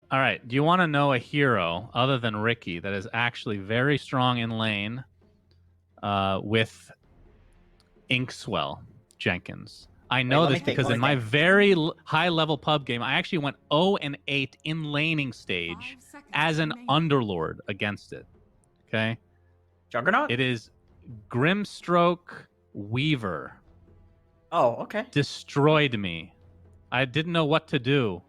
All right. Do you want to know a hero other than Ricky that is actually very strong in lane with Inkswell Jenkins? I Wait, know let me this think. because Let in me my think. very high level pub game, I actually went 0 and 8 in laning stage as an underlord against it. Okay. Juggernaut? It is Grimstroke Weaver. Oh, okay. Destroyed me. I didn't know what to do.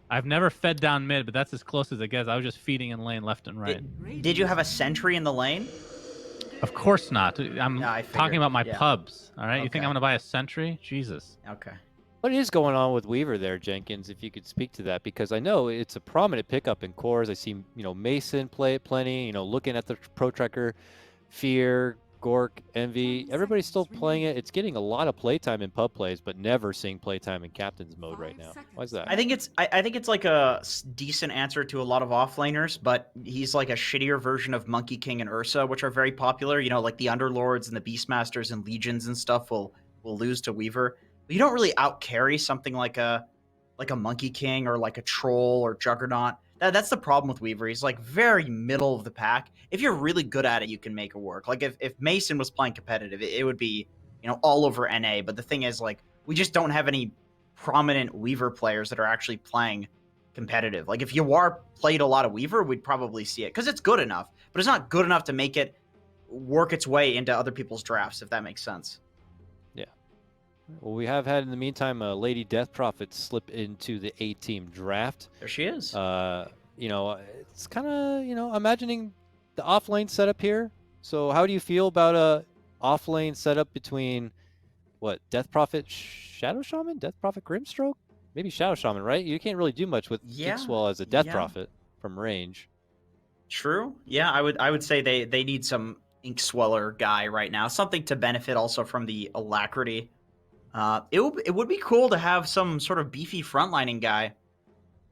I've never fed down mid, but that's as close as it gets. I was just feeding in lane left and right. Did you have a sentry in the lane? Of course not. I'm Yeah, I talking figured. about my Yeah. pubs. All right. You think I'm Okay. going to buy a sentry? Jesus. Okay. What is going on with Weaver there, Jenkins? If you could speak to that, because I know it's a prominent pickup in cores. I see, Mason play it plenty. Looking at the Pro Tracker, Fear, Gork, Envy, everybody's still playing it. It's getting a lot of playtime in pub plays, but never seeing playtime in captain's mode right now. Why is that? I think it's like a decent answer to a lot of offlaners, but he's like a shittier version of Monkey King and Ursa, which are very popular. Like the Underlords and the Beastmasters and Legions and stuff will lose to Weaver. But you don't really out carry something like a Monkey King or like a Troll or Juggernaut. That's the problem with Weaver. He's like very middle of the pack. If you're really good at it, you can make it work. Like if Mason was playing competitive, it would be all over NA. But the thing is, like, we just don't have any prominent Weaver players that are actually playing competitive. Like if Yawar played a lot of Weaver, we'd probably see it because it's good enough, but it's not good enough to make it work its way into other people's drafts, if that makes sense. Yeah. Well, we have had in the meantime a Lady Death Prophet slip into the A-team draft. There she is. It's kind of, imagining the off-lane setup here. So how do you feel about a off-lane setup between what, Death Prophet, Shadow Shaman, Death Prophet, Grimstroke? Maybe Shadow Shaman, right? You can't really do much with Inkswell as a Death Prophet from range. True. Yeah, I would say they need some Inksweller guy right now, something to benefit also from the alacrity. It would be cool to have some sort of beefy frontlining guy,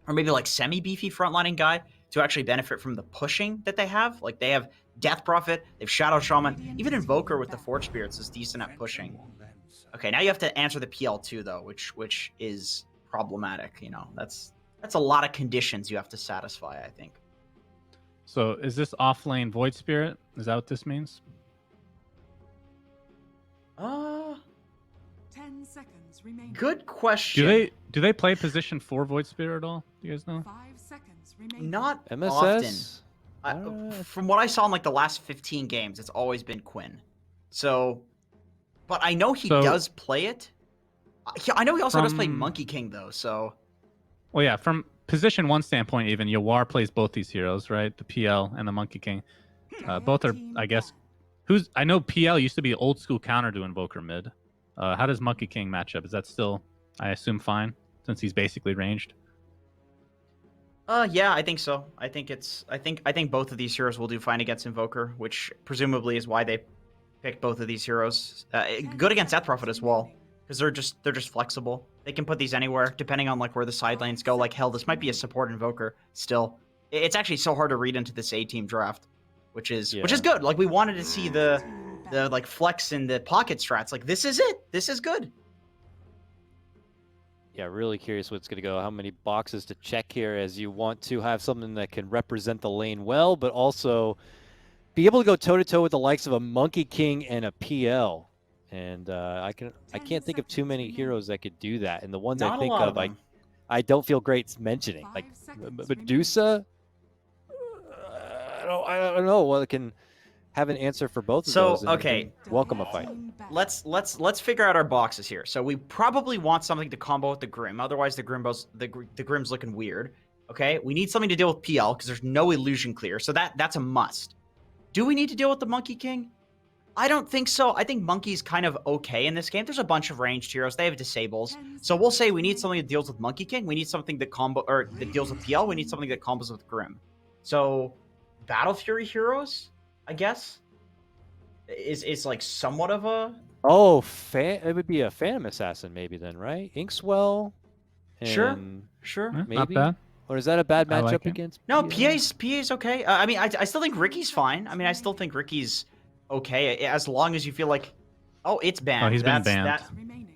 or maybe like semi-beefy frontlining guy to actually benefit from the pushing that they have. Like they have Death Prophet, they have Shadow Shaman, even Invoker with the Forge Spirits is decent at pushing. Okay, now you have to answer the PL2 though, which is problematic. That's a lot of conditions you have to satisfy, I think. So is this off lane Void Spirit? Is that what this means? 10 seconds remaining. Good question. Do they play position 4 Void Spirit at all? Do you guys know? 5 seconds remaining. Not MSS? often. From what I saw in like the last 15 games, it's always been Quinn. So, but I know he does play it. I know he also does play Monkey King though. So, well, yeah, from position 1 standpoint, even Yawar plays both these heroes, right? The PL and the Monkey King. Both are, I guess. I know PL used to be old school counter to Invoker mid. How does Monkey King match up? Is that still, I assume, fine since he's basically ranged? Yeah, I think so. I think both of these heroes will do fine against Invoker, which presumably is why they picked both of these heroes. Good against Death Prophet as well, because they're just flexible. They can put these anywhere depending on like where the side lanes go. Like hell, this might be a support Invoker still. It's actually so hard to read into this A-team draft, which is good. Like we wanted to see the like flex in the pocket strats. Like this is it. This is good. Yeah, really curious what's going to go. How many boxes to check here, as you want to have something that can represent the lane well, but also be able to go toe-to-toe with the likes of a Monkey King and a PL. And I can't think of too many heroes that could do that. And the ones I think of, I don't feel great mentioning. Like Medusa, I don't know. Well, it can have an answer for both of those. So, okay, welcome a fight. Let's figure out our boxes here. So we probably want something to combo with the Grim. Otherwise, the Grim's looking weird. Okay, we need something to deal with PL because there's no illusion clear. So that's a must. Do we need to deal with the Monkey King? I don't think so. I think Monkey's kind of okay in this game. There's a bunch of ranged heroes. They have disables. So we'll say we need something that deals with Monkey King. We need something that that deals with PL. We need something that combos with Grim. So Battle Fury heroes, I guess, is like somewhat of a... Oh, it would be a Phantom Assassin maybe then, right? Inkswell? Sure. Maybe. Not bad. Or is that a bad matchup against No, PA's okay. I mean, I still think Ricky's fine. I mean, I still think Ricky's okay, as long as you feel like, oh, it's banned. Oh, he's been banned.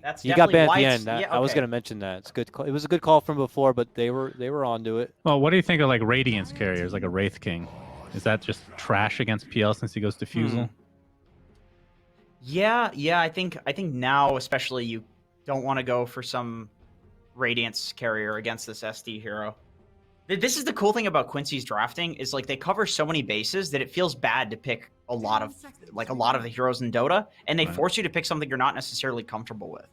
That's He got definitely banned at why the it's- end. yeah, I was okay. going to mention that. It's good. It was a good call from before, but they were onto it. Well, what do you think of like Radiance carriers, like a Wraith King? Is that just trash against PL since he goes to Fusel? Yeah, I think now especially you don't want to go for some Radiance carrier against this SD hero. This is the cool thing about Quincy's drafting is like they cover so many bases that it feels bad to pick a lot of the heroes in Dota, and they Right. force you to pick something you're not necessarily comfortable with.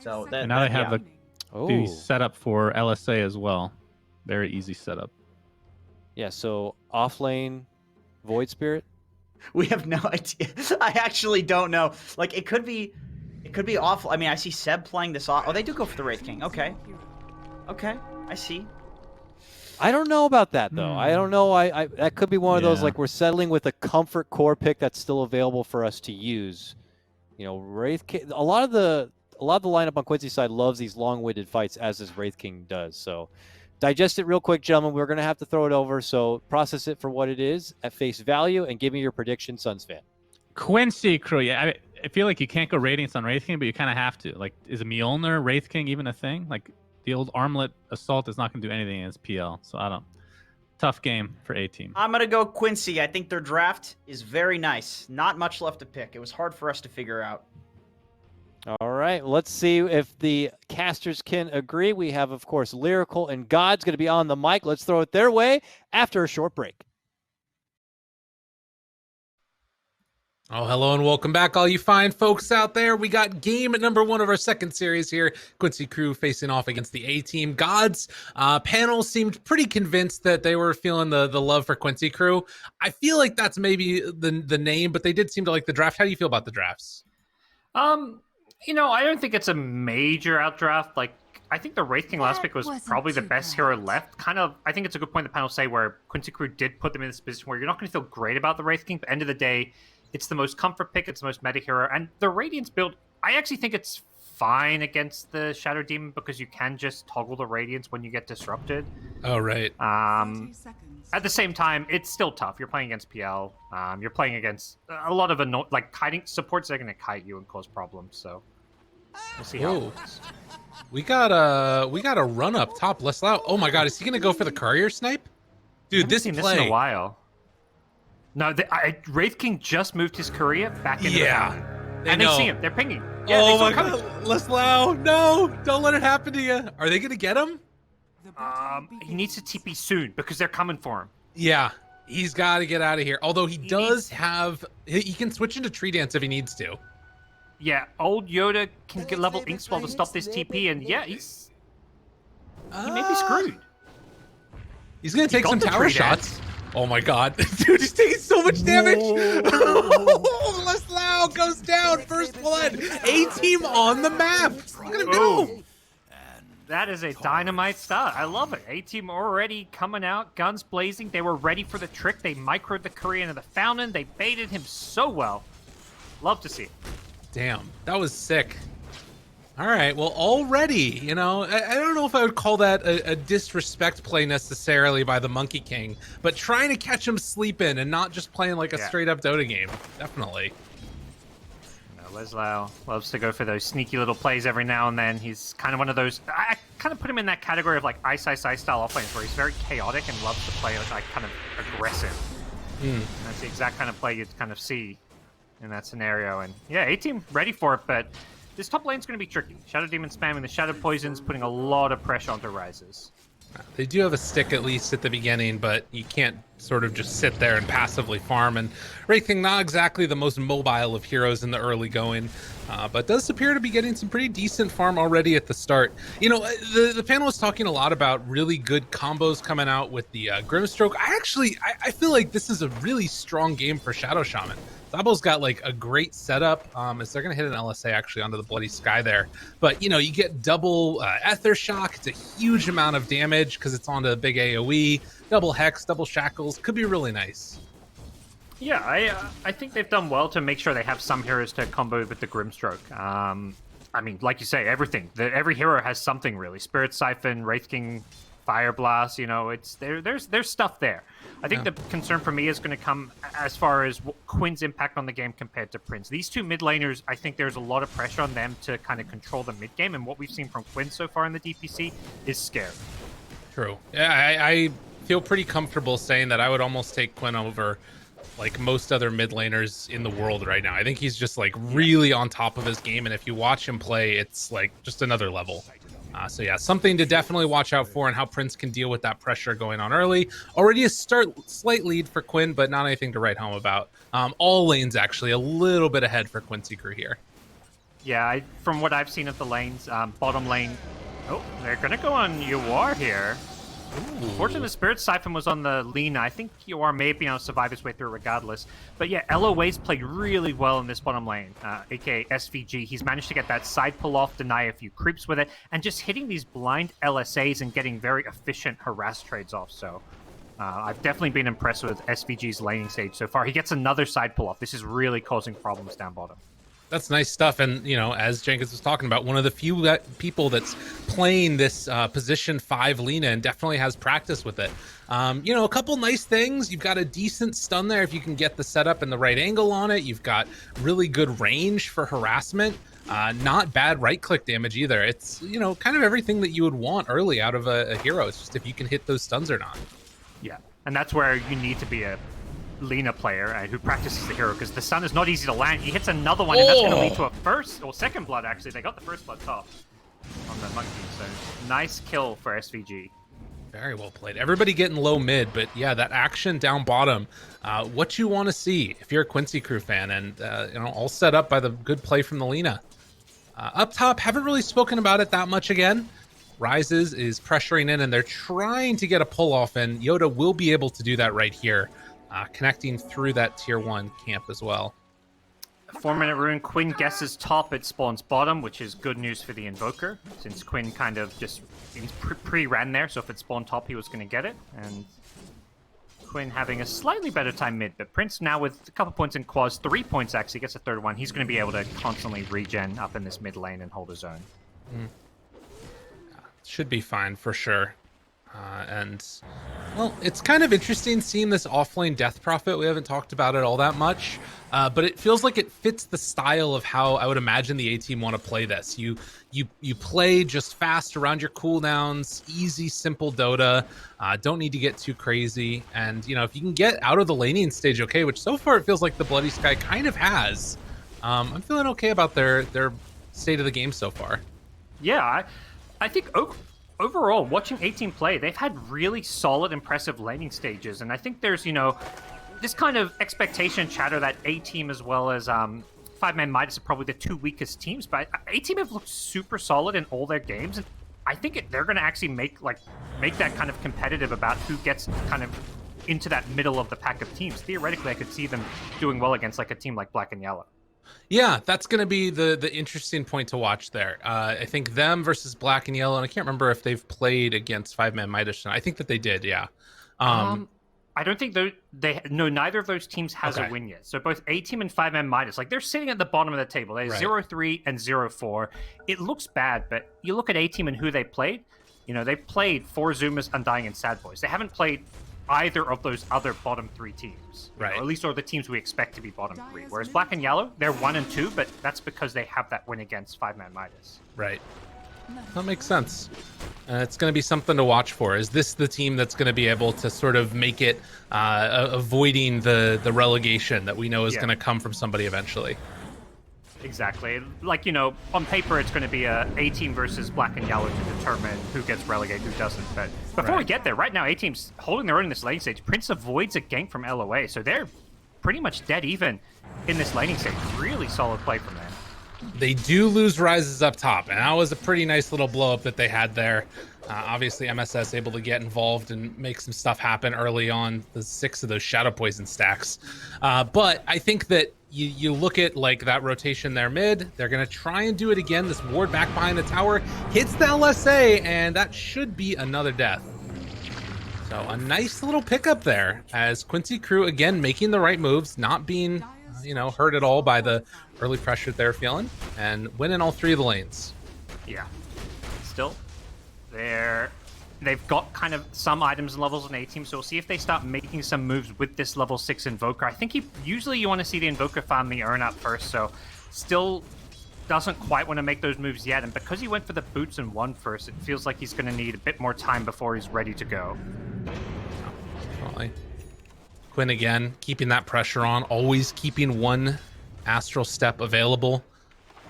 So that, And now they have yeah. the setup for LSA as well. Very easy setup. Yeah, so off lane, Void Spirit. We have no idea. I actually don't know. Like it could be awful. I mean, I see Seb playing this off. Oh, they do go for the Wraith King. Okay, I see. I don't know about that though. I don't know. I that could be one of those Yeah. like we're settling with a comfort core pick that's still available for us to use. You know, Wraith King. A lot of the lineup on Quincy's side loves these long-winded fights, as this Wraith King does. So, digest it real quick, gentlemen. We're gonna have to throw it over. So process it for what it is at face value, and give me your prediction, Suns fan. Quincy crew. Yeah, I feel like you can't go Radiance on Wraith King, but you kind of have to. Like, is Mjolnir Wraith King even a thing? Like, the old Armlet Assault is not going to do anything against PL. So I don't. Tough game for A team. I'm gonna go Quincy. I think their draft is very nice. Not much left to pick. It was hard for us to figure out. All right, let's see if the casters can agree. We have, of course, Lyrical and GoDz going to be on the mic. Let's throw it their way after a short break. Oh, hello and welcome back, all you fine folks out there. We got game number 1 of our second series here. Quincy crew facing off against the A team. GoDz panel seemed pretty convinced that they were feeling the love for Quincy crew. I feel like that's maybe the name, but they did seem to like the draft. How do you feel about the drafts? You know, I don't think it's a major outdraft. Like, I think the Wraith King last pick was probably the best hero left. Kind of, I think it's a good point the panel say where Quincy crew did put them in this position where you're not going to feel great about the Wraith King, but end of the day, it's the most comfort pick, it's the most meta hero, and the Radiance build, I actually think it's fine against the Shadow Demon because you can just toggle the Radiance when you get disrupted. Oh, right. At the same time, it's still tough. You're playing against PL. You're playing against a lot of like kiting supports. They're going to kite you and cause problems. So we'll see how it goes. We got a run up top. Less loud. Oh my God, is he going to go for the courier snipe? Dude, this seen play. This in a while. No, Wraith King just moved his courier back into the game. And they see him. They're pinging. Yeah, oh my God, less loud. No, don't let it happen to you. Are they going to get him? He needs to TP soon because they're coming for him. Yeah, he's got to get out of here. Although he does have, he can switch into tree dance if he needs to. Yeah, old Yoda can get level Inkswell to stop this TP, and yeah, he may be screwed. He's gonna take some tower shots. Oh my God, dude, he's taking so much damage. Less loud goes down. First blood. A team on the map. Look at him go. That is a dynamite start. I love it. A-Team already coming out, guns blazing. They were ready for the trick. They microed the courier into the fountain. They baited him so well. Love to see it. Damn, that was sick. All right, well, already, you know, I don't know if I would call that a disrespect play necessarily by the Monkey King, but trying to catch him sleeping and not just playing like a straight-up Dota game. Definitely. Leslau loves to go for those sneaky little plays every now and then. He's kind of one of those... I kind of put him in that category of like Ice style offlanes where he's very chaotic and loves to play like kind of aggressive. And that's the exact kind of play you'd kind of see in that scenario. And yeah, A-Team ready for it, but this top lane's going to be tricky. Shadow Demon spamming the Shadow Poisons, putting a lot of pressure onto Rises. They do have a stick at least at the beginning, but you can't sort of just sit there and passively farm. And Wraith King, not exactly the most mobile of heroes in the early going, but does appear to be getting some pretty decent farm already at the start. You know, the panel was talking a lot about really good combos coming out with the Grimstroke. I feel like this is a really strong game for Shadow Shaman. Zabo's got like a great setup as they're going to hit an LSA actually onto the Bloody Sky there. But, you know, you get double Ether Shock. It's a huge amount of damage because it's onto the big AoE. Double Hex, double Shackles. Could be really nice. Yeah, I think they've done well to make sure they have some heroes to combo with the Grimstroke. I mean, like you say, everything. Every hero has something, really. Spirit Siphon, Wraith King Fire Blast, you know, it's there's stuff there. I think the concern for me is going to come as far as Quinn's impact on the game compared to Prince. These two mid laners, I think there's a lot of pressure on them to kind of control the mid game, and what we've seen from Quinn so far in the DPC is scary. True. Yeah, I feel pretty comfortable saying that I would almost take Quinn over like most other mid laners in the world right now. I think he's just like really on top of his game, and if you watch him play, it's like just another level. So yeah, something to definitely watch out for, and how Prince can deal with that pressure going on early. Already a slight lead for Quinn, but not anything to write home about. All lanes actually a little bit ahead for Quincy Crew here. Yeah, from what I've seen of the lanes, bottom lane, oh, they're gonna go on Yuar here. Unfortunately, the Spirit Siphon was on the Lina. I think Yuar may be able to survive his way through regardless. But yeah, LOA's played really well in this bottom lane, aka SVG. He's managed to get that side pull off, deny a few creeps with it, and just hitting these blind LSAs and getting very efficient harass trades off. So I've definitely been impressed with SVG's laning stage so far. He gets another side pull off. This is really causing problems down bottom. That's nice stuff. And, you know, as Jenkins was talking about, one of the few people that's playing this position 5 Lina and definitely has practice with it. You know, a couple nice things. You've got a decent stun there if you can get the setup and the right angle on it. You've got really good range for harassment. Not bad right-click damage either. It's, you know, kind of everything that you would want early out of a hero. It's just if you can hit those stuns or not. Yeah, and that's where you need to be a Lina player who practices the hero, because the stun is not easy to land. He hits another one, and that's going to lead to a first or second blood. Actually, they got the first blood top on the monkey, so nice kill for SVG. Very well played. Everybody getting low mid, but yeah, that action down bottom, what you want to see if you're a Quincy Crew fan, and you know, all set up by the good play from the Lina. Up top, haven't really spoken about it that much again. Rises is pressuring in, and they're trying to get a pull off, and Yoda will be able to do that right here. Connecting through that tier 1 camp as well. 4-minute rune. Quinn guesses top, it spawns bottom, which is good news for the Invoker, since Quinn kind of just pre-ran there, so if it spawned top, he was going to get it. And Quinn having a slightly better time mid, but Prince now with a couple points in quads, 3 points actually, gets a third one. He's going to be able to constantly regen up in this mid lane and hold his own. Should be fine for sure. And, well, it's kind of interesting seeing this offlane Death Prophet. We haven't talked about it all that much, but it feels like it fits the style of how I would imagine the A-team want to play this. You play just fast around your cooldowns, easy, simple Dota, don't need to get too crazy. And, you know, if you can get out of the laning stage okay, which so far it feels like the Bloody Sky kind of has, I'm feeling okay about their state of the game so far. Yeah, I think overall, watching A-Team play, they've had really solid, impressive laning stages, and I think there's, you know, this kind of expectation chatter that A-Team as well as 5-Man Midas are probably the 2 weakest teams, but A-Team have looked super solid in all their games, and I think they're going to actually make that kind of competitive about who gets kind of into that middle of the pack of teams. Theoretically, I could see them doing well against like a team like Black and Yellow. Yeah, that's going to be the interesting point to watch there. I think them versus Black and Yellow, and I can't remember if they've played against 5-Man Midas. I think that they did, yeah. I don't think neither of those teams has a win yet. So both A-Team and 5-Man Midas, like they're sitting at the bottom of the table. They're 0-3 and 0-4. It looks bad, but you look at A-Team and who they played. You know, they played 4 Zoomers, Undying, and Sad Boys. They haven't played either of those other bottom 3 teams, right? Or at least are the teams we expect to be bottom 3. Whereas Black and Yellow, they're 1 and 2, but that's because they have that win against 5-Man Midas. Right. That makes sense. It's going to be something to watch for. Is this the team that's going to be able to sort of make it avoiding the relegation that we know is going to come from somebody eventually? Exactly. Like, you know, on paper, it's going to be a A-Team versus Black and Yellow to determine who gets relegated, who doesn't. But before we get there, right now, A-Team's holding their own in this lane stage. Prince avoids a gank from LOA, so they're pretty much dead even in this laning stage. Really solid play from them. They do lose Rises up top, and that was a pretty nice little blow-up that they had there. Obviously, MSS able to get involved and make some stuff happen early on, the 6 of those Shadow Poison stacks. But I think that you look at like that rotation there mid, they're going to try and do it again. This ward back behind the tower hits the LSA, and that should be another death. So a nice little pickup there as Quincy Crew, again, making the right moves, not being, you know, hurt at all by the early pressure they're feeling, and winning all 3 of the lanes. Yeah. Still, they're they've got kind of some items and levels on A team, so we'll see if they start making some moves with this level 6 Invoker. I think usually you want to see the Invoker farm the urn up first, so still doesn't quite want to make those moves yet, and because he went for the boots and won first, it feels like he's going to need a bit more time before he's ready to go. Definitely. Quinn again, keeping that pressure on, always keeping one astral step available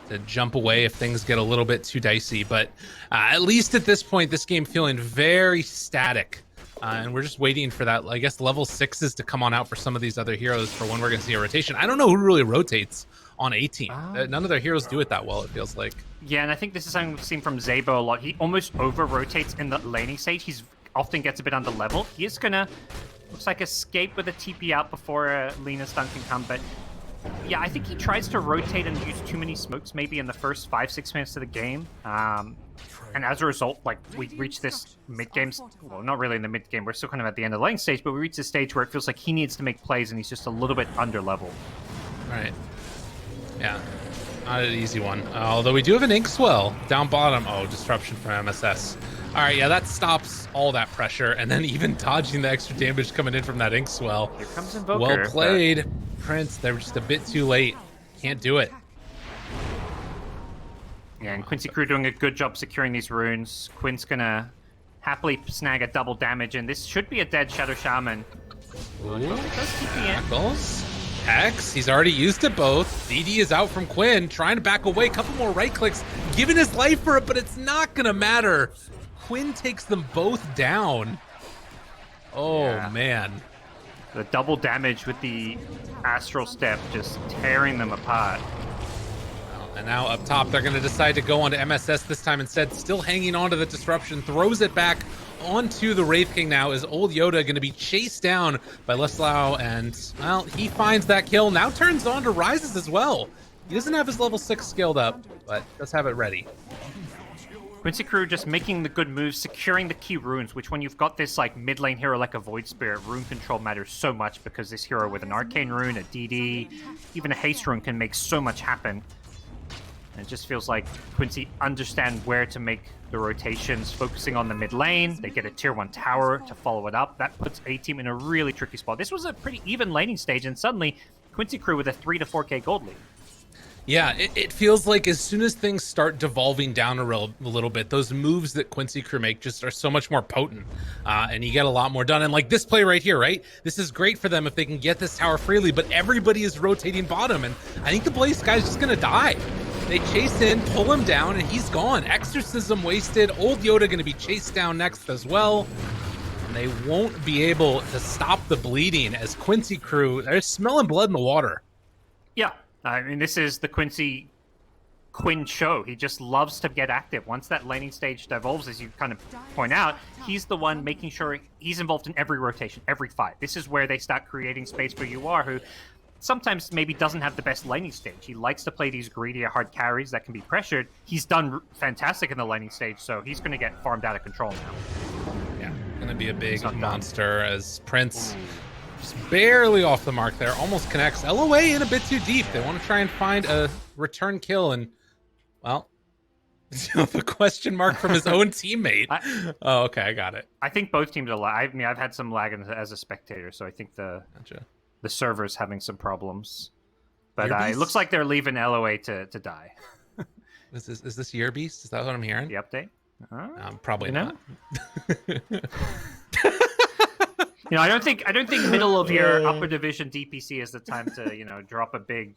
to jump away if things get a little bit too dicey. But at least at this point, this game feeling very static. And we're just waiting for that, I guess, level 6s to come on out for some of these other heroes for when we're going to see a rotation. I don't know who really rotates on A team. None of their heroes do it that well, it feels like. Yeah, and I think this is something we've seen from Zabo a lot. He almost over-rotates in the laning stage. He's often gets a bit under level. He is going to, looks like, escape with a TP out before Lina stun can come, but yeah, I think he tries to rotate and use too many smokes maybe in the first 5-6 minutes of the game. And as a result, like, we reach this mid-game, well, not really in the mid-game, we're still kind of at the end of the lane stage, but we reach this stage where it feels like he needs to make plays and he's just a little bit under level. Right. Yeah. Not an easy one. Although we do have an Inkswell down bottom. Oh, disruption from MSS. All right, yeah, that stops all that pressure, and then even dodging the extra damage coming in from that Inkswell. Here comes Invoker. Well played, Prince. They were just a bit too late. Can't do it. Yeah, and Quincy Crew doing a good job securing these runes. Quinn's gonna happily snag a double damage, and this should be a dead Shadow Shaman. Ooh. Knuckles. X, he's already used to both. DD is out from Quinn, trying to back away. Couple more right clicks, giving his life for it, but it's not gonna matter. Quinn takes them both down. Oh, yeah. Man. The double damage with the Astral Step just tearing them apart. And now up top, they're going to decide to go onto MSS this time instead. Still hanging on to the disruption. Throws it back onto the Wraith King now. Is old Yoda going to be chased down by Leslau? And, well, he finds that kill. Now turns on to Rises as well. He doesn't have his level 6 scaled up, but does have it ready. Quincy Crew just making the good moves, securing the key runes, which when you've got this like mid lane hero like a Void Spirit, rune control matters so much because this hero with an Arcane rune, a DD, even a Haste rune can make so much happen. And it just feels like Quincy understand where to make the rotations, focusing on the mid lane. They get a tier 1 tower to follow it up. That puts A team in a really tricky spot. This was a pretty even laning stage, and suddenly Quincy Crew with a 3 to 4k gold lead. Yeah, it feels like as soon as things start devolving down a little bit, those moves that Quincy Crew make just are so much more potent, and you get a lot more done. And like this play right here, right? This is great for them if they can get this tower freely, but everybody is rotating bottom, and I think the Blaze guy's just gonna die. They chase in, pull him down, and he's gone. Exorcism wasted. Old Yoda gonna be chased down next as well. And they won't be able to stop the bleeding as Quincy Crew, they're smelling blood in the water. Yeah. I mean, this is the Quinn show. He just loves to get active. Once that laning stage devolves, as you kind of point out, he's the one making sure he's involved in every rotation, every fight. This is where they start creating space for UR, who sometimes maybe doesn't have the best laning stage. He likes to play these greedier hard carries that can be pressured. He's done fantastic in the laning stage, so he's going to get farmed out of control now. Yeah, going to be a big monster as Prince... Just barely off the mark there, almost connects. LOA in a bit too deep. They want to try and find a return kill, and, well, the question mark from his own teammate. Oh, okay, I got it. I think both teams are lag. I mean, I've had some lag as a spectator, so I think the server's having some problems. But it looks like they're leaving LOA to die. Is this Year Beast? Is that what I'm hearing? The update? Probably not. You know, I don't think middle of your upper division DPC is the time to, drop a big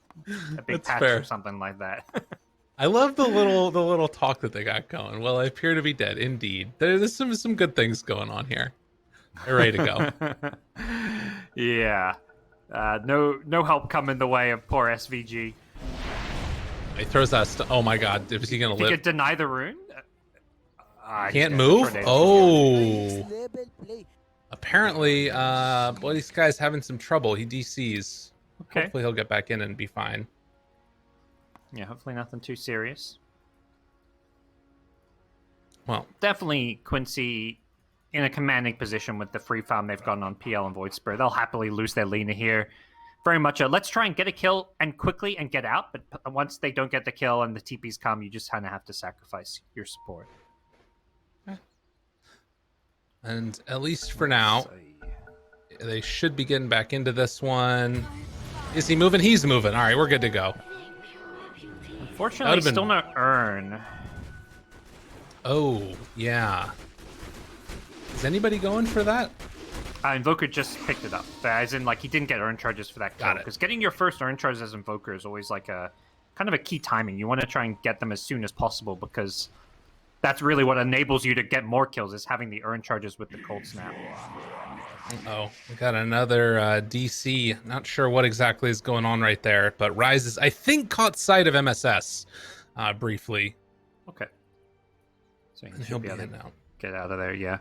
patch or something like that. I love the little talk that they got going. Well, I appear to be dead. Indeed, there's some good things going on here. They're ready to go. Yeah, no help coming the way of poor SVG. He throws that. Oh my God, is he gonna live? He could deny the rune. Can't move. Oh. Apparently, boy, this guy's having some trouble. He DCs. Okay. Hopefully he'll get back in and be fine. Yeah, hopefully nothing too serious. Well, definitely Quincy in a commanding position with the free farm they've gotten on PL and Void Spirit. They'll happily lose their Lina here. Very much a let's try and get a kill and quickly and get out. But once they don't get the kill and the TPs come, you just kind of have to sacrifice your support. And at least for now, they should be getting back into this one. Is he moving? He's moving. All right, we're good to go. Unfortunately, still no urn. Oh, yeah. Is anybody going for that? Invoker just picked it up. As in, like, he didn't get urn charges for that kill. Got it. Because getting your first urn charges as Invoker is always, like, a kind of a key timing. You want to try and get them as soon as possible because that's really what enables you to get more kills, is having the urn charges with the Cold Snap. Oh, we got another DC. Not sure what exactly is going on right there, but Rises, I think, caught sight of MSS briefly. Okay. So he And should he'll be be able in to now. get out of there, yeah.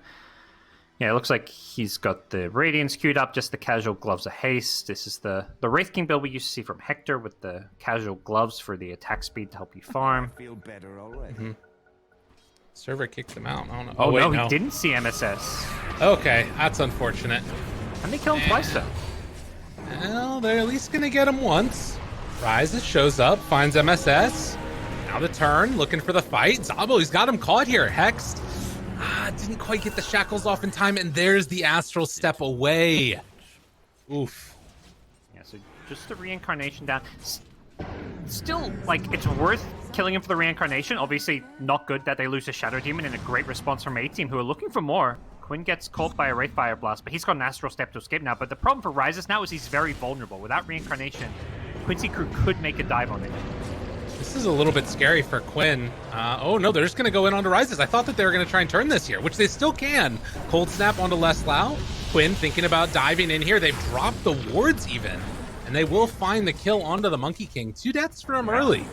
Yeah, it looks like he's got the Radiance queued up, just the casual gloves of haste. This is the Wraith King build we used to see from Hector with the casual gloves for the attack speed to help you farm. Feel better already. Mm-hmm. Server kicked him out. I don't know. Oh, wait, no, he didn't see MSS. Okay, that's unfortunate. And they killed him twice, though. Well, they're at least going to get him once. Rises, shows up, finds MSS. Now the turn, looking for the fight. Zabo, he's got him caught here. Hexed. Didn't quite get the shackles off in time, and there's the astral step away. Oof. Yeah, so just the reincarnation down. Still, like, it's worth killing him for the reincarnation. Obviously, not good that they lose a Shadow Demon, and a great response from A-Team, who are looking for more. Quinn gets caught by a Wraith Fire Blast, but he's got an Astral Step to escape now. But the problem for Rises now is he's very vulnerable. Without reincarnation, Quincy crew could make a dive on it. This is a little bit scary for Quinn. Oh no, they're just going to go in onto Rises. I thought that they were going to try and turn this here, which they still can. Cold Snap onto Leslau. Quinn thinking about diving in here. They've dropped the wards even. And they will find the kill onto the Monkey King. 2 deaths for him early.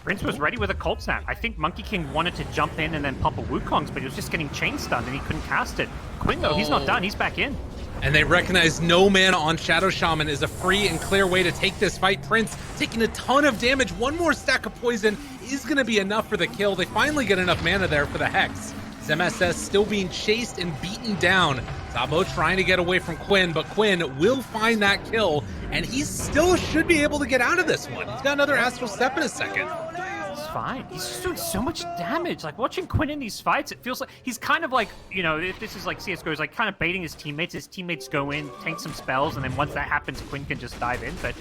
Prince was ready with a Cold Snap. I think Monkey King wanted to jump in and then pop a Wukong's, but he was just getting chain stunned and he couldn't cast it. Quinn, though, he's not done. He's back in. And they recognize no mana on Shadow Shaman is a free and clear way to take this fight. Prince taking a ton of damage. One more stack of poison is going to be enough for the kill. They finally get enough mana there for the Hex. MSS still being chased and beaten down. Zabo trying to get away from Quinn, but Quinn will find that kill, and he still should be able to get out of this one. He's got another Astral Step in a second. He's fine. He's just doing so much damage. Like, watching Quinn in these fights, it feels like he's kind of like, you know, if this is like CSGO, he's like kind of baiting his teammates. His teammates go in, tank some spells, and then once that happens, Quinn can just dive in. But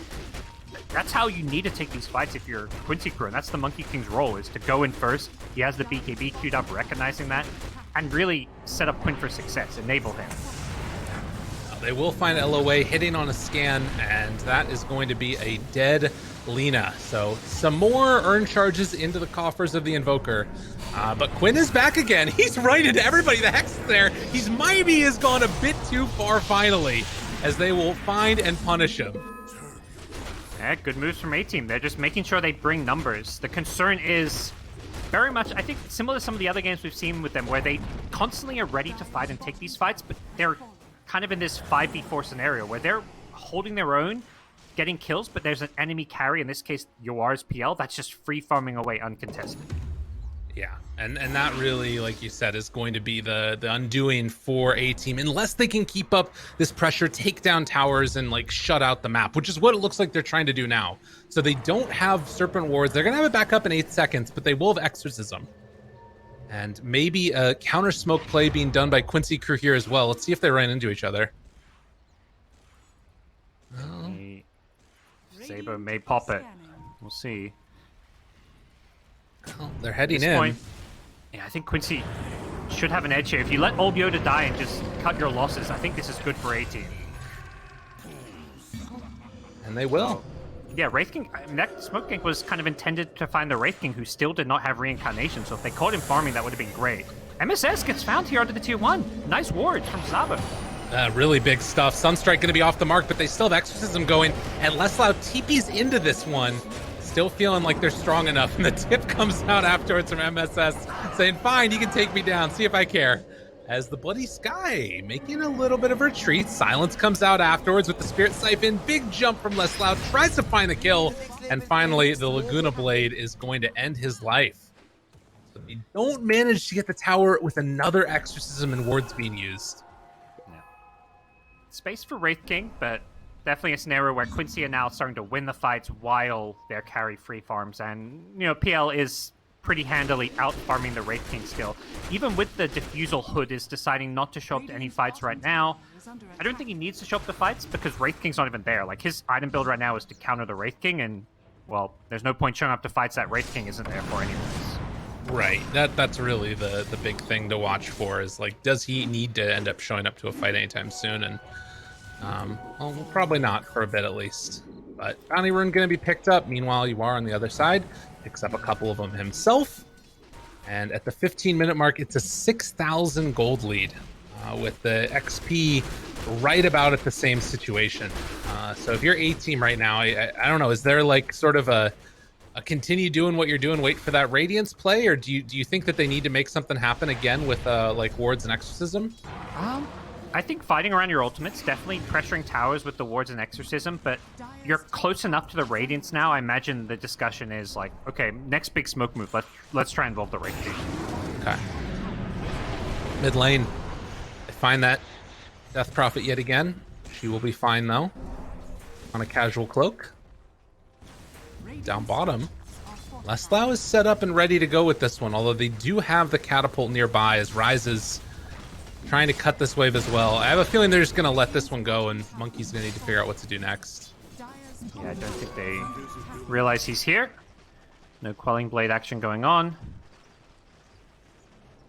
that's how you need to take these fights if you're Quincy crew, and that's the Monkey King's role, is to go in first. He has the BKB queued up, recognizing that, and really set up Quinn for success, enable him. They will find LOA hitting on a scan, and that is going to be a dead Lina. So some more urn charges into the coffers of the Invoker. But Quinn is back again. He's right into everybody. The Hex is there. He's maybe has gone a bit too far finally, as they will find and punish him. Yeah, good moves from A-Team. They're just making sure they bring numbers. The concern is very much, I think, similar to some of the other games we've seen with them, where they constantly are ready to fight and take these fights, but they're kind of in this 5v4 scenario where they're holding their own, getting kills, but there's an enemy carry, in this case, Yoar's PL, that's just free farming away uncontested. Yeah, and that really, like you said, is going to be the undoing for A-Team, unless they can keep up this pressure, take down towers, and like shut out the map, which is what it looks like they're trying to do now. So they don't have Serpent Wards. They're going to have it back up in 8 seconds, but they will have Exorcism. And maybe a counter smoke play being done by Quincy crew here as well. Let's see if they run into each other. Oh. Saber may pop it. We'll see. Well, they're heading At this in. point, yeah, I think Quincy should have an edge here. If you let Old Yoda die and just cut your losses, I think this is good for A-Team. And they will. Yeah, Wraith King, I mean, that Smoke Gank was kind of intended to find the Wraith King, who still did not have reincarnation, so if they caught him farming, that would have been great. MSS gets found here under the tier 1. Nice wards from Zabo. Really big stuff. Sunstrike going to be off the mark, but they still have Exorcism going, and Leslau TP's into this one. Still feeling like they're strong enough, and the tip comes out afterwards from MSS, saying, fine, you can take me down, see if I care. As the Bloody Sky making a little bit of a retreat. Silence comes out afterwards with the Spirit Siphon. Big jump from Leslau, tries to find the kill, and finally the Laguna Blade is going to end his life. So they don't manage to get the tower with another Exorcism and wards being used. Yeah. Space for Wraith King, but definitely a scenario where Quincy are now starting to win the fights while their carry free farms, and, you know, PL is pretty handily out-farming the Wraith King skill. Even with the Diffusal, Hood is deciding not to show up to any fights right now. I don't think he needs to show up to fights because Wraith King's not even there. Like, his item build right now is to counter the Wraith King, and, well, there's no point showing up to fights that Wraith King isn't there for anyways. Right. That's really the big thing to watch for is, like, does he need to end up showing up to a fight anytime soon? And, well, probably not for a bit at least. But Bounty Rune going to be picked up. Meanwhile, you are on the other side. Picks up a couple of them himself. And at the 15-minute mark, it's a 6,000 gold lead with the XP right about at the same situation. So if you're A-team right now, I don't know, is there like sort of a continue doing what you're doing, wait for that Radiance play? Or do you think that they need to make something happen again with like wards and exorcism? I think fighting around your ultimates, definitely pressuring towers with the wards and exorcism, but you're close enough to the Radiance now. I imagine the discussion is like, okay, next big smoke move, let's try and involve the Wraith King. Okay. Mid lane, they find that Death Prophet yet again. She will be fine though, on a casual cloak. Down bottom, Leslau is set up and ready to go with this one, although they do have the catapult nearby as Ryze is trying to cut this wave as well. I have a feeling they're just going to let this one go, and Monkey's going to need to figure out what to do next. Yeah, I don't think they realize he's here. No Quelling Blade action going on.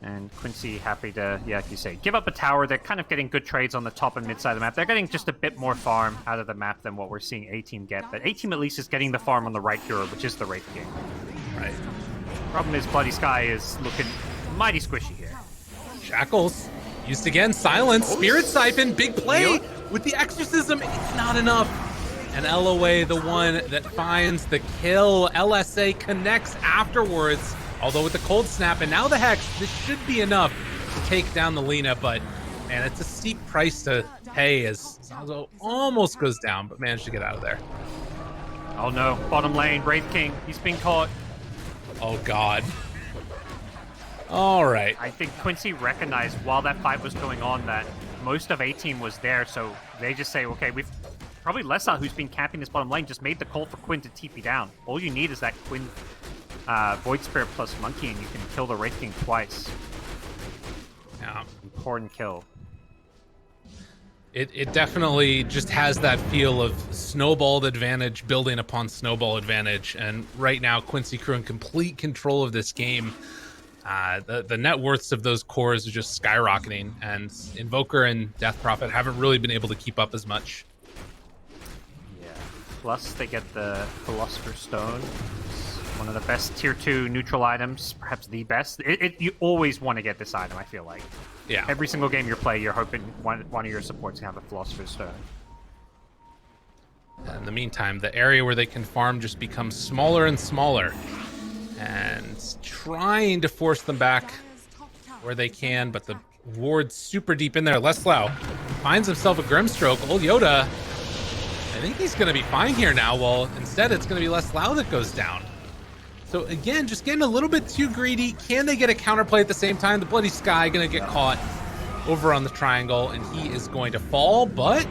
And Quincy happy to, yeah, like you say, give up a tower. They're kind of getting good trades on the top and mid side of the map. They're getting just a bit more farm out of the map than what we're seeing A-Team get. But A-Team at least is getting the farm on the right hero, which is the Wraith King. Right. Problem is Bloody Sky is looking mighty squishy here. Shackles used again. Silence. Spirit Siphon. Big play with the exorcism. It's not enough. And LOA, the one that finds the kill. LSA connects afterwards. Although with the cold snap and now the Hex, this should be enough to take down the Lina. But man, it's a steep price to pay as Zazo almost goes down, but managed to get out of there. Oh no, bottom lane, Wraith King, he's been caught. Oh God. All right. I think Quincy recognized while that fight was going on that most of A-Team was there, so they just say, okay, we've probably Lessa, who's been camping this bottom lane, just made the call for Quinn to TP down. All you need is that Quinn Void Spirit plus Monkey, and you can kill the Wraith King twice. Yeah. Important kill. It definitely just has that feel of snowballed advantage building upon snowball advantage, and right now Quincy Crew in complete control of this game. The net worths of those cores are just skyrocketing, and Invoker and Death Prophet haven't really been able to keep up as much. Yeah. Plus they get the Philosopher's Stone. One of the best tier 2 neutral items, perhaps the best. You always want to get this item, I feel like. Yeah. Every single game you play, you're hoping one of your supports can have a Philosopher's Stone. In the meantime, the area where they can farm just becomes smaller and smaller. And trying to force them back where they can, but the ward's super deep in there. Leslau finds himself a Grimstroke. Old Yoda, I think he's going to be fine here now. Well, instead it's going to be Leslau that goes down. So again, just getting a little bit too greedy. Can they get a counterplay at the same time? The Bloody Sky going to get caught over on the triangle, and he is going to fall, but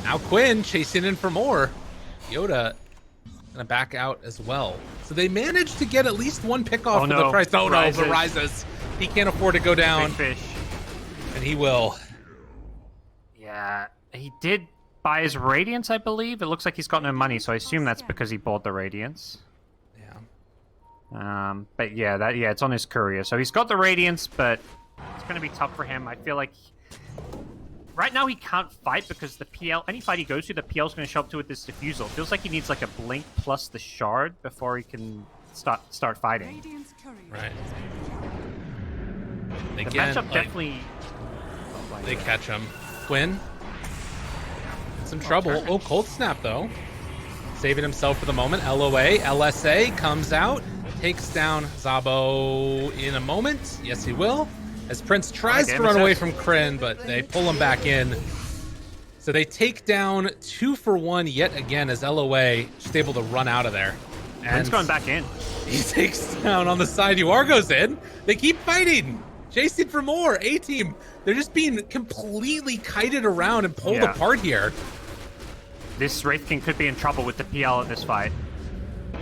now Quinn chasing in for more. Yoda going to back out as well. So they managed to get at least one pick off for the price. Oh no, but Rises. He can't afford to go down. Big fish. And he will. Yeah, he did buy his Radiance, I believe. It looks like he's got no money, so I assume that's because he bought the Radiance. But yeah, it's on his courier. So he's got the Radiance, but it's going to be tough for him. I feel like right now he can't fight because the PL, any fight he goes to, the PL's going to show up to with this Diffusal. It feels like he needs like a Blink plus the Shard before he can start fighting. Right. The Again, matchup definitely... They catch him. Quinn. Some trouble. Oh, Cold Snap though. Saving himself for the moment. LOA. LSA comes out. Takes down Zabo in a moment. Yes, he will. As Prince tries to run away from Kryn, but they pull him back in. So they take down 2 for 1 yet again as LOA just able to run out of there. And Prince going back in. He takes down on the side. UR goes in. They keep fighting. Chasing for more. A-Team. They're just being completely kited around and pulled apart here. This Wraith King could be in trouble with the PL in this fight.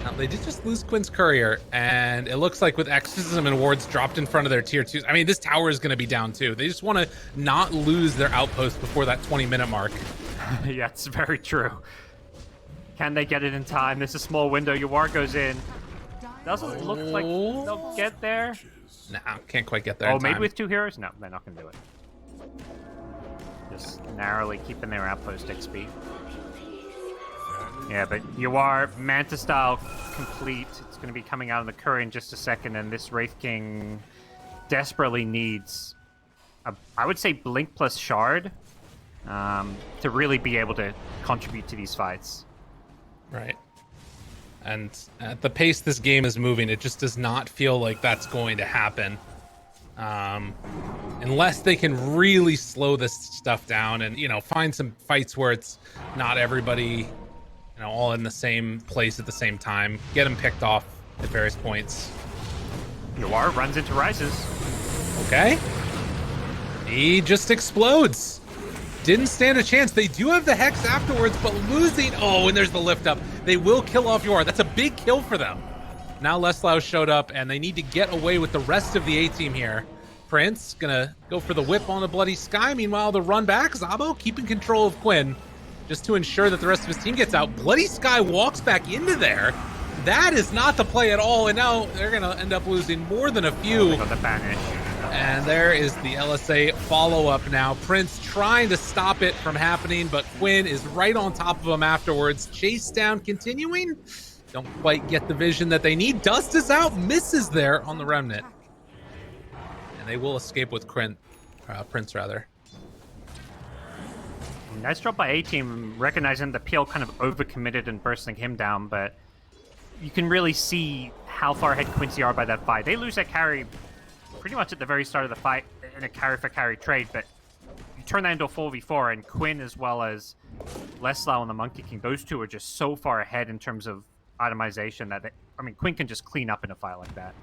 Now, they did just lose Quinn's courier, and it looks like with exorcism and wards dropped in front of their tier 2s, I mean, this tower is going to be down too. They just want to not lose their outpost before that 20-minute mark. Yeah, it's very true. Can they get it in time? There's a small window. Yawar goes in. Doesn't look like they'll get there. Nah, can't quite get there. Oh, in maybe time. with 2 heroes? No, they're not going to do it. Just narrowly keeping their outpost XP. Yeah, but Yawar, Manta style complete. It's going to be coming out of the curry in just a second, and this Wraith King desperately needs, I would say, Blink plus Shard to really be able to contribute to these fights. Right. And at the pace this game is moving, it just does not feel like that's going to happen. Unless they can really slow this stuff down and, you know, find some fights where it's not everybody, you know, all in the same place at the same time. Get them picked off at various points. Yawar runs into Rises. Okay. He just explodes. Didn't stand a chance. They do have the Hex afterwards, but losing... Oh, and there's the lift up. They will kill off Yawar. That's a big kill for them. Now Leslau showed up, and they need to get away with the rest of the A-team here. Prince gonna go for the whip on the Bloody Sky. Meanwhile, the run back. Zabo keeping control of Quinn just to ensure that the rest of his team gets out. Bloody Sky walks back into there. That is not the play at all, and now they're gonna end up losing more than a few. They got the banish. And there is the LSA follow-up now. Prince trying to stop it from happening, but Quinn is right on top of him afterwards. Chase down continuing. Don't quite get the vision that they need. Dust is out, misses there on the Remnant. And they will escape with Prince, rather. Nice job by A-Team, recognizing the PL kind of overcommitted and bursting him down, but you can really see how far ahead Quincy are by that fight. They lose that carry pretty much at the very start of the fight in a carry-for-carry trade, but you turn that into a 4v4, and Quinn as well as Leslau and the Monkey King, those two are just so far ahead in terms of itemization that, Quinn can just clean up in a fight like that.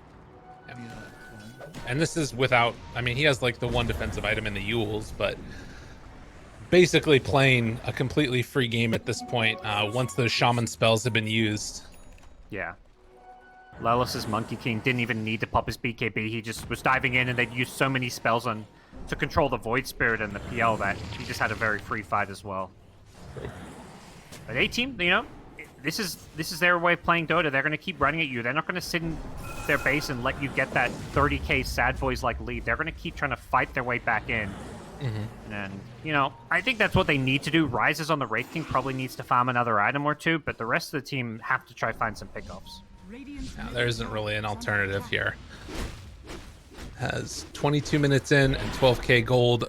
And this is without, he has like the one defensive item in the Yules, but basically playing a completely free game at this point once those Shaman spells have been used. Yeah. Lelis's Monkey King didn't even need to pop his BKB. He just was diving in, and they'd used so many spells to control the Void Spirit and the PL that he just had a very free fight as well. But A-Team, this is their way of playing Dota. They're going to keep running at you. They're not going to sit in their base and let you get that 30k Sad Boys-like lead. They're going to keep trying to fight their way back in. Mm-hmm. And, I think that's what they need to do. Rises on the Wraith King probably needs to farm another item or two, but the rest of the team have to try find some pickoffs. Now, there isn't really an alternative here. Has 22 minutes in and 12k gold.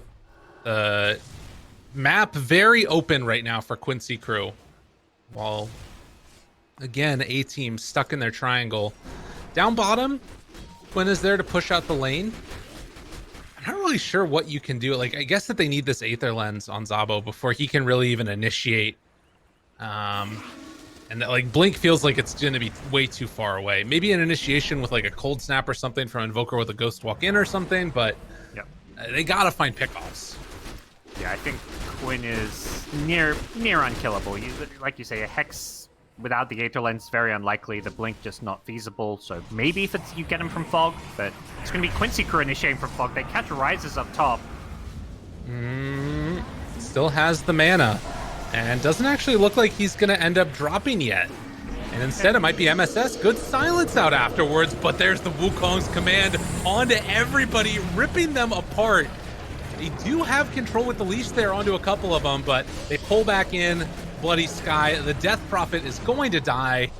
Map very open right now for Quincy crew. While, again, A-Team stuck in their triangle. Down bottom, Quinn is there to push out the lane. I'm not really sure what you can do. I guess that they need this Aether Lens on Zabo before he can really even initiate. And that, Blink feels like it's going to be way too far away. Maybe an initiation with a Cold Snap or something from Invoker with a Ghost Walk in or something, but yep. They got to find pickoffs. Yeah, I think Quinn is near unkillable. Like you say, a Hex without the Aether Lens is very unlikely. The Blink just not feasible. So maybe if you get him from Fog, but it's going to be Quincy crew initiating from Fog. They catch Rises up top. Still has the mana. And doesn't actually look like he's going to end up dropping yet. And instead, it might be MSS. Good silence out afterwards, but there's the Wukong's command onto everybody, ripping them apart. They do have control with the leash there onto a couple of them, but they pull back in. Bloody Sky. The Death Prophet is going to die.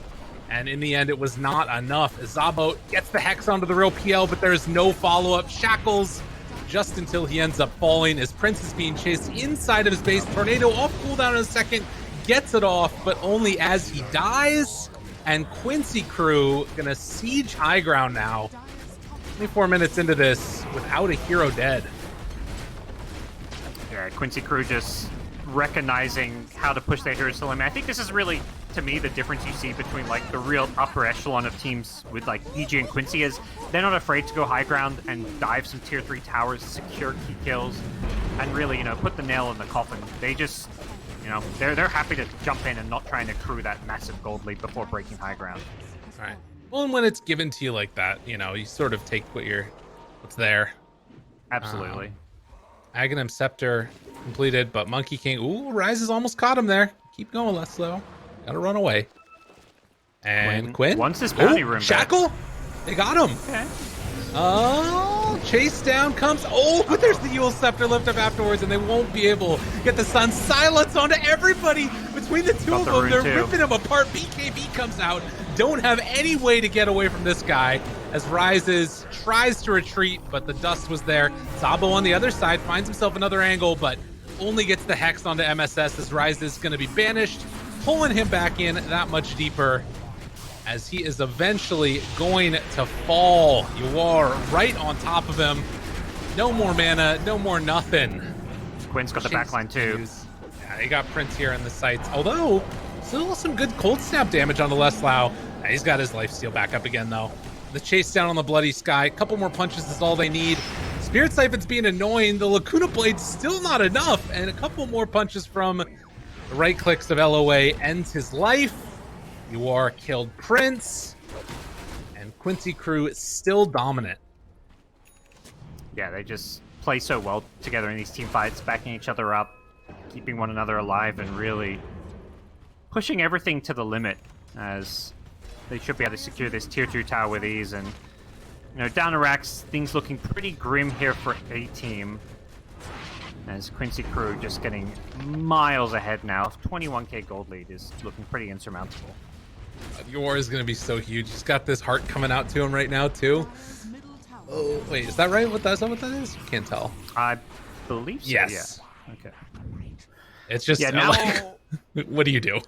And in the end, it was not enough. Zabo gets the Hex onto the real PL, but there's no follow-up. Shackles just until he ends up falling as Prince is being chased inside of his base. Tornado off cooldown in a second, gets it off, but only as he dies. And Quincy crew gonna siege high ground now. 24 minutes into this without a hero dead. Yeah, Quincy crew just recognizing how to push their heroes to the limit. I think this is really, to me, the difference you see between the real upper echelon of teams with EG and Quincy is they're not afraid to go high ground and dive some tier 3 towers, secure key kills, and really, put the nail in the coffin. They just You know, they're happy to jump in and not try and accrue that massive gold lead before breaking high ground. All right. Well, and when it's given to you like that, you know, you sort of take what's there. Absolutely. Aghanim Scepter completed, but Monkey King, ooh, Rise has almost caught him there. Keep going, Leslo. Gotta run away. And Quinn? Wants this bounty room back. Shackle? They got him. Okay. Oh, chase down comes. Oh, but there's the Yule Scepter lift up afterwards, and they won't be able to get the Sun Silence onto everybody. Between the two of them, they're ripping them apart. BKB comes out. Don't have any way to get away from this guy as Rises tries to retreat, but the dust was there. Zabo on the other side finds himself another angle, but only gets the Hex onto MSS as Rises is going to be banished, pulling him back in that much deeper as he is eventually going to fall. You are right on top of him. No more mana, no more nothing. Quinn's got the backline too. Yeah, he got Prince here in the sights, although still some good cold snap damage on the Leslau. He's got his lifesteal back up again though. The chase down on the Bloody Sky, a couple more punches is all they need. Spirit Siphon's being annoying. The Lacuna Blade's still not enough, and a couple more punches from the right clicks of LOA ends his life. You are killed Prince, and Quincy crew is still dominant. Yeah, they just play so well together in these team fights, backing each other up, keeping one another alive, and really pushing everything to the limit, as they should be able to secure this tier 2 tower with ease. And you know, down to racks, things looking pretty grim here for A team, as Quincy crew just getting miles ahead now. 21k gold lead is looking pretty insurmountable. Yor is going to be so huge. He's got this heart coming out to him right now, too. Oh, wait, is that right? Is that what that is? Can't tell. I believe so, yes. Yeah. Okay. It's just, yeah, now... like, what do you do?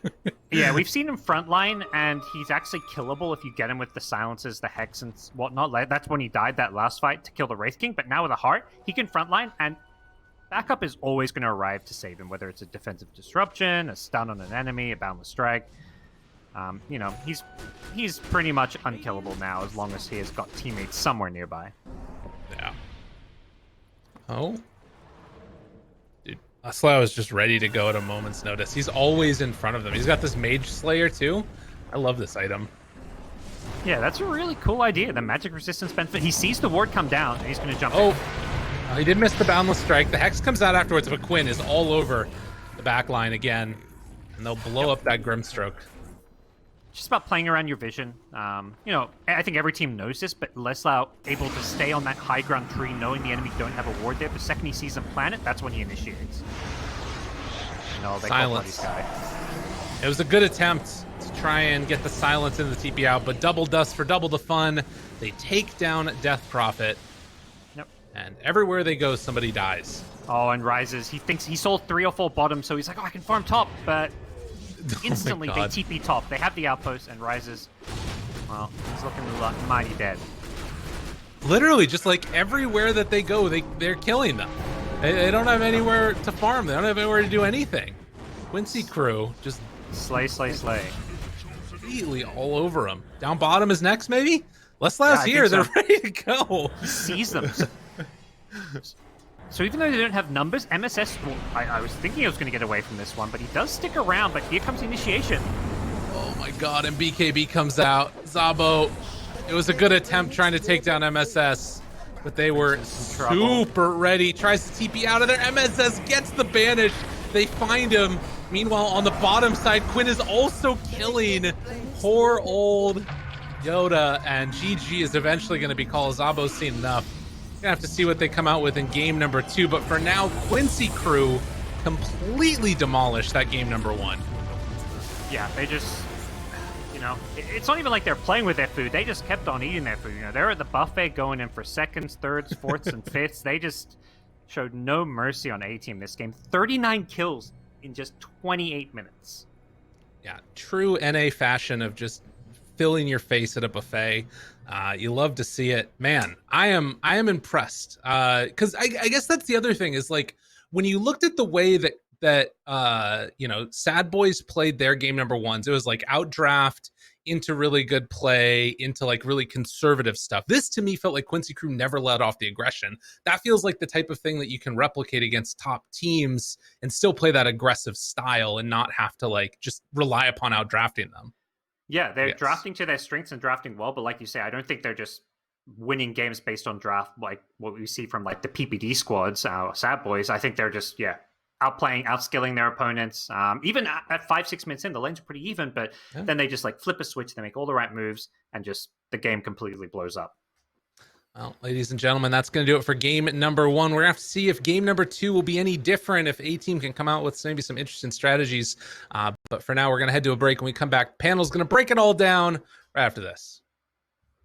Yeah, we've seen him frontline, and he's actually killable if you get him with the silences, the hex, and whatnot. That's when he died that last fight to kill the Wraith King, but now with a heart, he can frontline, and backup is always going to arrive to save him, whether it's a defensive disruption, a stun on an enemy, a boundless strike. You know, he's pretty much unkillable now as long as he has got teammates somewhere nearby. Yeah. Oh. Dude, Leslau is just ready to go at a moment's notice. He's always in front of them. He's got this Mage Slayer too. I love this item. Yeah, that's a really cool idea. The magic resistance benefit. He sees the ward come down, and he's going to jump in. He did miss the boundless strike. The Hex comes out afterwards, but Quinn is all over the back line again, and they'll blow up that Grimstroke. Just about playing around your vision. You know, I think every team knows this, but Leslau able to stay on that high ground tree, knowing the enemy don't have a ward there. The second he sees them plant it, that's when he initiates. No, they Silence. call Bloody Sky. It was a good attempt to try and get the silence in the TP out, but double dust for double the fun. They take down Death Prophet. Yep. And everywhere they go, somebody dies. Oh, and Rises. He thinks he sold 3 or 4 bottom, so he's like, oh, I can farm top, but instantly they TP top. They have the outpost, and Rises, well, he's looking mighty dead. Literally, just like everywhere that they go, they're killing them. They don't have anywhere to farm. They don't have anywhere to do anything. Quincy crew just slay. Completely all over them. Down bottom is next, maybe? Leslau's here. They're ready to go. He sees them. So even though they don't have numbers, MSS, well, I was thinking I was going to get away from this one, but he does stick around, but here comes initiation. Oh my god, and BKB comes out. Zabo, it was a good attempt trying to take down MSS, but they were super ready. Tries to TP out of there. MSS gets the banish. They find him. Meanwhile, on the bottom side, Quinn is also killing poor old Yoda, and GG is eventually going to be called. Zabo's seen enough. Gonna have to see what they come out with in game number 2, but for now, Quincy crew completely demolished that game number 1. Yeah, they just, you know, it's not even like they're playing with their food. They just kept on eating their food. You know, they're at the buffet going in for seconds, thirds, fourths, and fifths. They just showed no mercy on A-Team this game. 39 kills in just 28 minutes. Yeah, true NA fashion of just filling your face at a buffet. You love to see it, man. I am impressed because I guess that's the other thing is like when you looked at the way that you know, Sad Boys played their game number 1s, it was like outdraft, into really good play, into like really conservative stuff. This to me felt like Quincy Crew never let off the aggression. That feels like the type of thing that you can replicate against top teams and still play that aggressive style and not have to like just rely upon out drafting them. Yeah, they're drafting to their strengths and drafting well, but like you say, I don't think they're just winning games based on draft like what we see from like the PPD squads, our Sad Boys. I think they're just outplaying, outskilling their opponents. Even at 5-6 minutes in, the lanes are pretty even, but then they just like flip a switch, they make all the right moves, and just the game completely blows up. Well, ladies and gentlemen, that's going to do it for game number 1. We're going to have to see if game number 2 will be any different, if A-Team can come out with maybe some interesting strategies. But for now, we're going to head to a break. When we come back, panel's going to break it all down right after this.